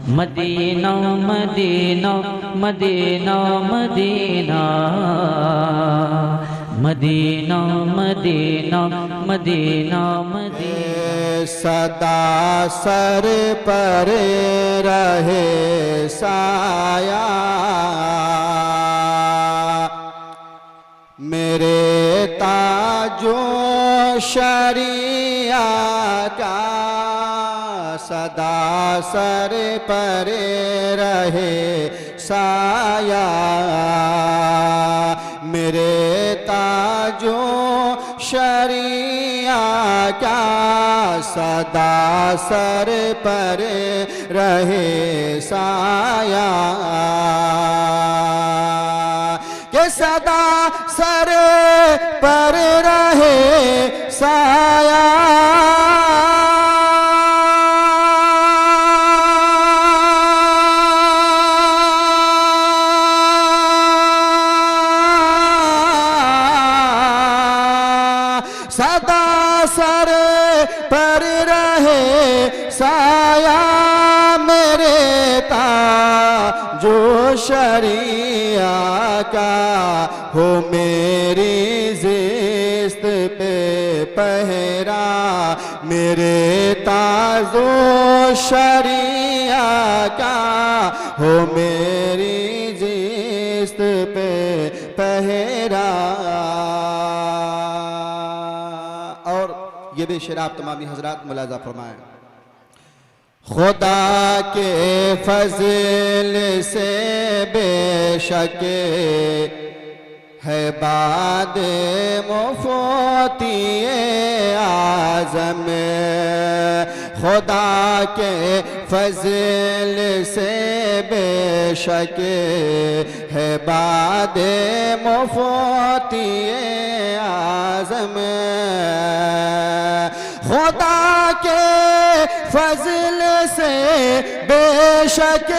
Medina Medina Medina Medina Medina Medina Medina Medina सदा सर पर रहे साया मेरे ताजो शरिया का सदा सर पर रहे साया मेरे ताजो शरिया का सदा सर पर रहे साया के सदा सर पर रहे साया सदा सर पर रहे साया मेरे ताजो शरिया का हो मेरी जिस्त पे पहरा मेरे ताजो शरिया का हो मेरी जिस्त पे पहरा। और ये भी शेर आप तमामी हजरात मुलाजा फरमाएं। खुदा के फजल से बेशक है बाद मुफ्ती आज़म खुदा के फजल से बेशक है बाद मुफ्ती आज़म खुदा के फजल से बेशक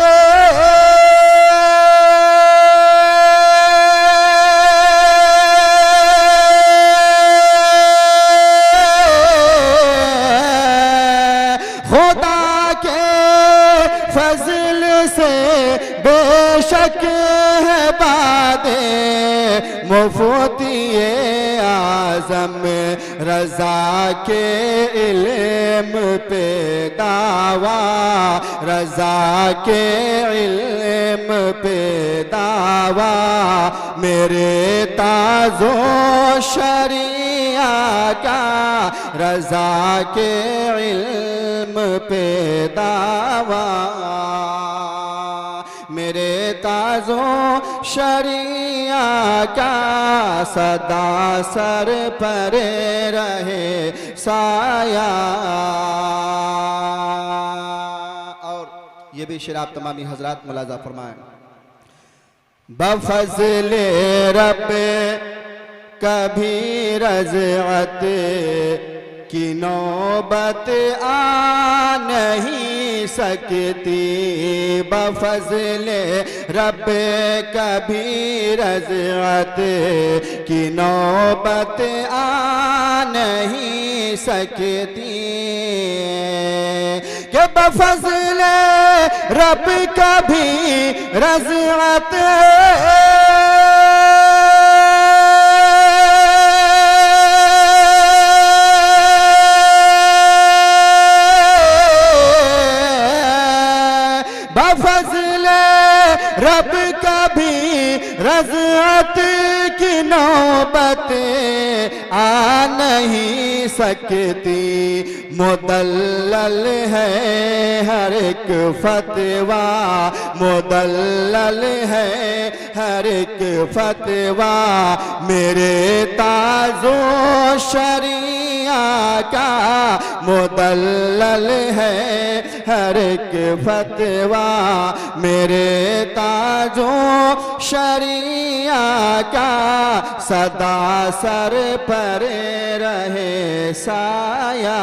खुदा के फजल से बेशक है बादे मुफ्ती आज़म रज़ा के इल्म पे दावा रज़ा के इल्म पे दावा मेरे ताजो शरिया का रज़ा के इल्म पे दावा मेरे ताजो शरिया का सदा सर पर रहे साया। और ये भी शेर आप तमामी हजरात मुलाजा फरमाएं। बफज़ले रब कभी रज़अत की नौबत आ नहीं सकती बफज़ले रब कभी रज़अत की नौबत आ नहीं सकती कि बफज़ले रब कभी रज़अत बफज़ले रब कभी रज़अत की नौबत आ नहीं सकती मुदल्लल है हर एक फतवा मुदल्लल है हर एक फतवा मेरे ताजो शरिया का मुदल्लल है हर एक फतवा मेरे ताजो शरिया का सदा सर पर रहे साया।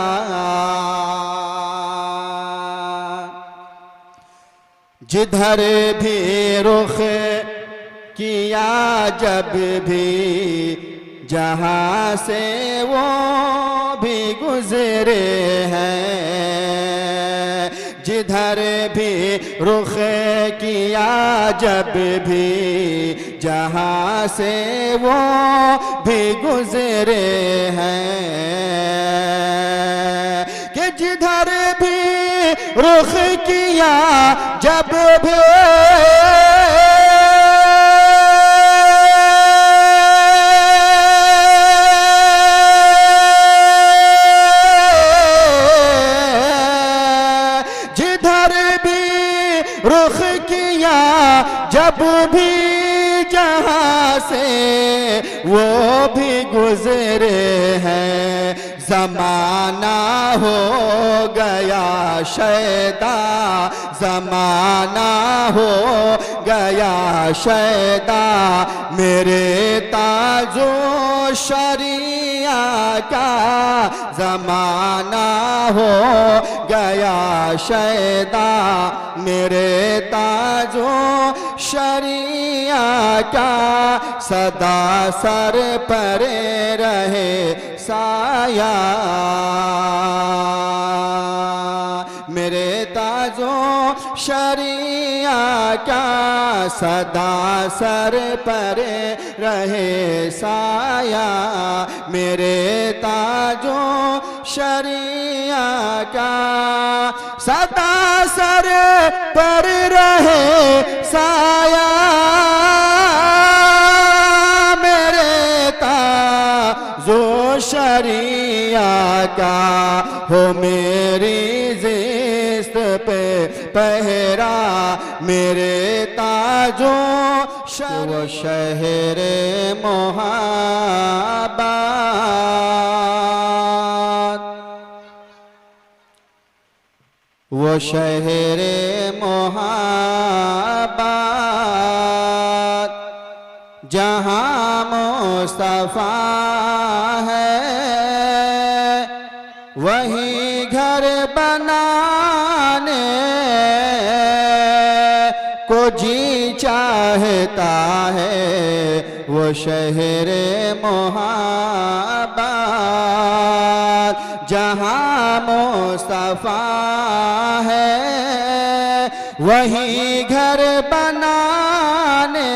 जिधर भी रुख किया जब भी जहाँ से वो भी गुजरे हैं जिधर भी रुख किया जब भी जहाँ से वो भी गुजरे हैं कि जिधर भी रुख किया जब भी रुख किया जब भी जहाँ से वो भी गुजरे हैं ज़माना हो गया शैदा ज़माना हो गया शैदा मेरे ताजो शरिया का ज़माना हो गया शैदा मेरे ताजो शरिया का सदा सर पर रहे साया मेरे ताजो शरिया का सदा सर पर रहे साया मेरे ताजो शरिया का सदा सर पर रहे साया मेरे ताजो शरिया का हो मेरी जिस्त पे पहरा मेरे ताजो वो शहरे मोहब्बत वो शहरे मोहब्बत जहाँ मुस्तफा है वही घर बनाने को जी चाहता है वो शहरे मोहब्बत जहाँ मुस्तफा है वही घर बनाने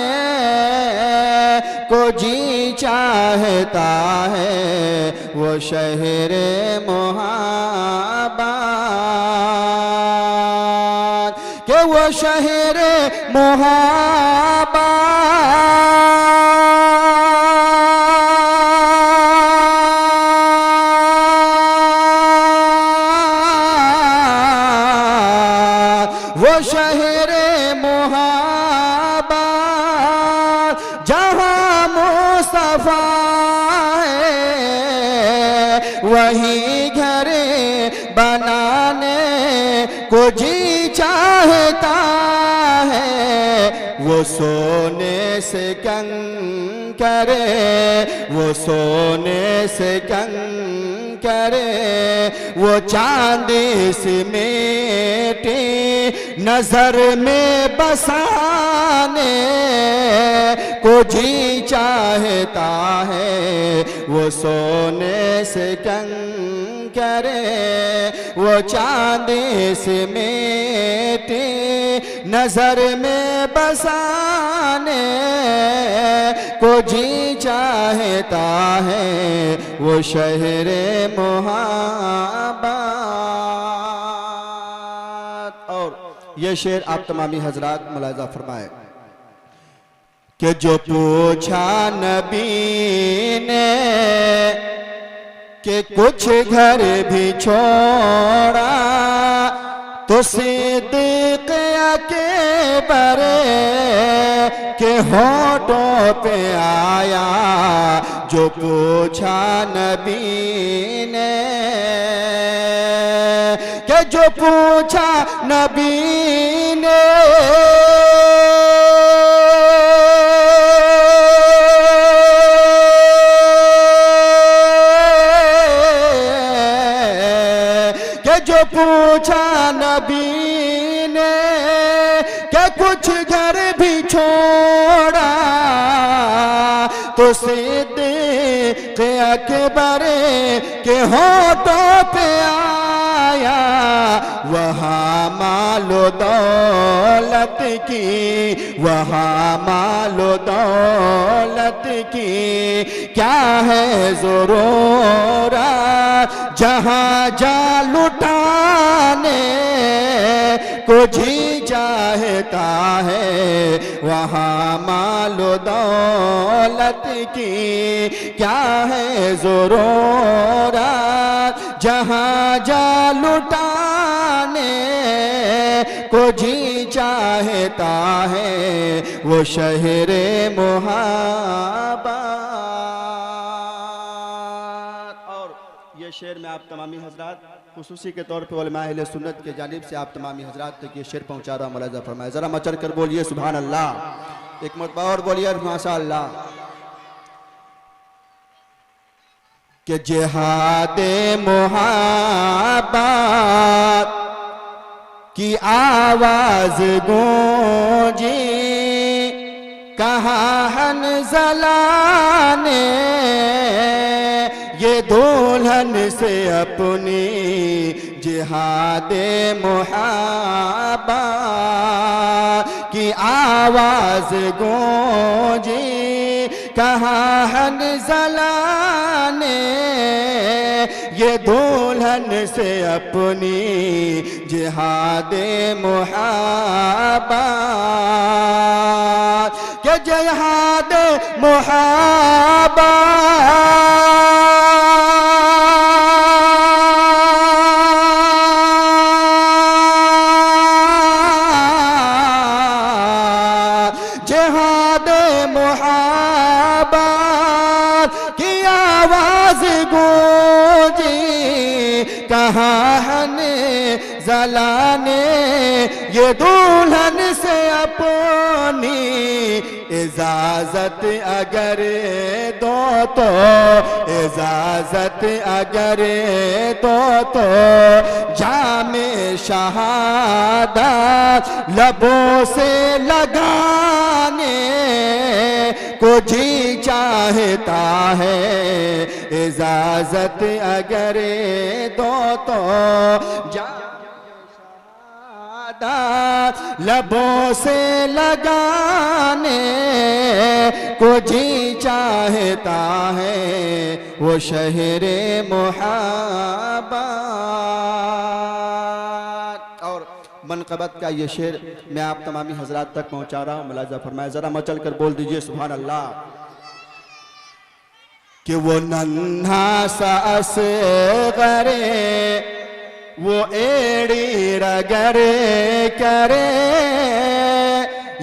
को जी चाहता है वो शहरे मोहब्बत के वो शहरे मोहब्बत वो शहरे मोहब्बत जहाँ मुस्तफा है वही घर बनाने को जी चाहता है वो सोने से कंकरे वो सोने से कंकरे वो चांदी से मेटे नजर में बसाने को जी चाहता है वो सोने से कंकरे वो चांदी से मेटे नजर में बसाने को जी चाहता है वो शहरे मोहब्बत। और ये शेर आप तमामी हजरात मुलाजा फरमाए कि जो पूछा नबी ने कि कुछ घर भी छोड़ा तो सिद्दीक़ अकबर के होठों पे आया जो पूछा नबी ने कि जो पूछा नबी ने जो पूछा नबी ने क्या कुछ घर भी छोड़ा तो सिद्दीक़ अकबर के होठों पे आया वहाँ मालो दौलत की, वहाँ मालो दौलत की क्या है ज़रूरत, जहाँ जा लुटाने को जी चाहता है वहाँ मालो दौलत की क्या है ज़रूरत, जहाँ जा लुटाने को जी चाहता है वो शहरे मुहाब्बत। और ये शेर में आप तमामी हजरात खुसूसी के तौर पे उलमा अहले सुन्नत के जानिब से आप तमामी हजरात तक ये शेर पहुँचा रहा हूँ। मुलाज़ा फरमाए, ज़रा मचल कर बोलिए सुभान अल्लाह, एक मरतबा और बोलिए माशा अल्लाह। कि जिहादे मुहाब्बत की आवाज गूंजी, कहाँ हंज़ला ने ये दुल्हन से अपनी जिहादे मुहाब्बत की आवाज गूंजी, कहाँ हंज़ला ने ये दुल्हन से अपनी जिहादे मुहाब्बत, के जिहादे मुहाब्बत, जिहादे मुहाब्बत की आवाज गूंजी, कहाँ हंज़ला ने ये दुल्हन से अपनी इजाजत अगर दो तो, इजाजत अगर दो तो जामे शहादत लबों से लगाने को जी चाहता है, इजाजत अगर दो तो लबों से लगाने को जी चाहता है वो शहरे मुहाब्बत। और मनक़बत का ये शेर मैं आप तमामी हजरात तक पहुंचा रहा हूँ। मुलाज़ा फरमाए, जरा मचल कर बोल दीजिए सुभान अल्लाह। कि वो नन्हा सा असग़रे वो एड़ी रगरे करे,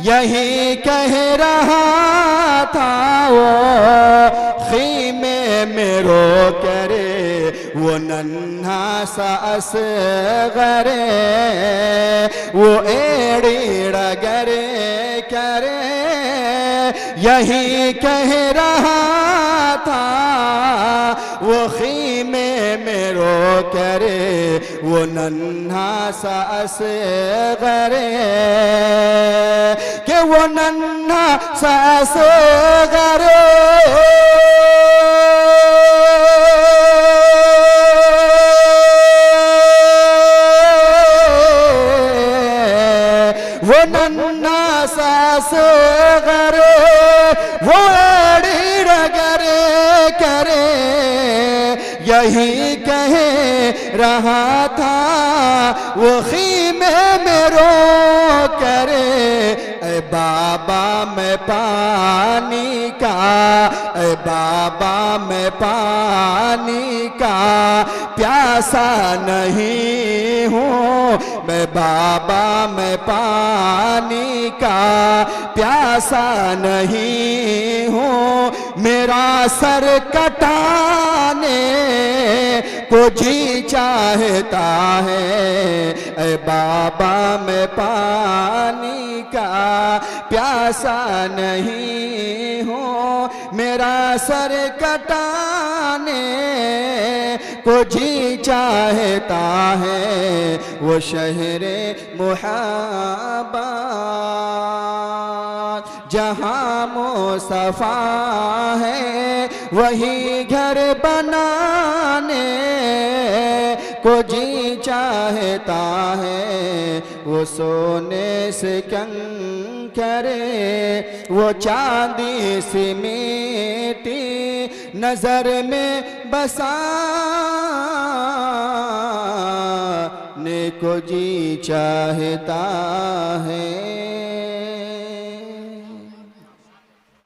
यही कह रहा था वो खीमे में रो करे, वो नन्हा सा असग़रे वो एड़ी रगरे करे, यही कह रहा था वो खीमे में रो करे, वो नन्हा सा असग़रे, कि वो नन्हा सा असग़रे वो नन्हा सा असग़रे वो एड़ी रगरे करे, यही कह रहा था वो खीमे में रो करे, ऐ बाबा मैं पानी का, ऐ बाबा मैं पानी का प्यासा नहीं हूँ, मैं बाबा मैं पानी का प्यासा नहीं हूँ, मेरा सर कटाने को जी चाहता है, ऐ बाबा मैं पानी का प्यासा नहीं हूँ, मेरा सर कटाने को जी चाहता है वो शहरे मुहाब्बत। जहाँ मुस्तफा है वही घर बनाने को जी चाहता है वो सोने से कंकरे, वो चांदी सी मिट्टी नजर में बसाने को जी चाहता है।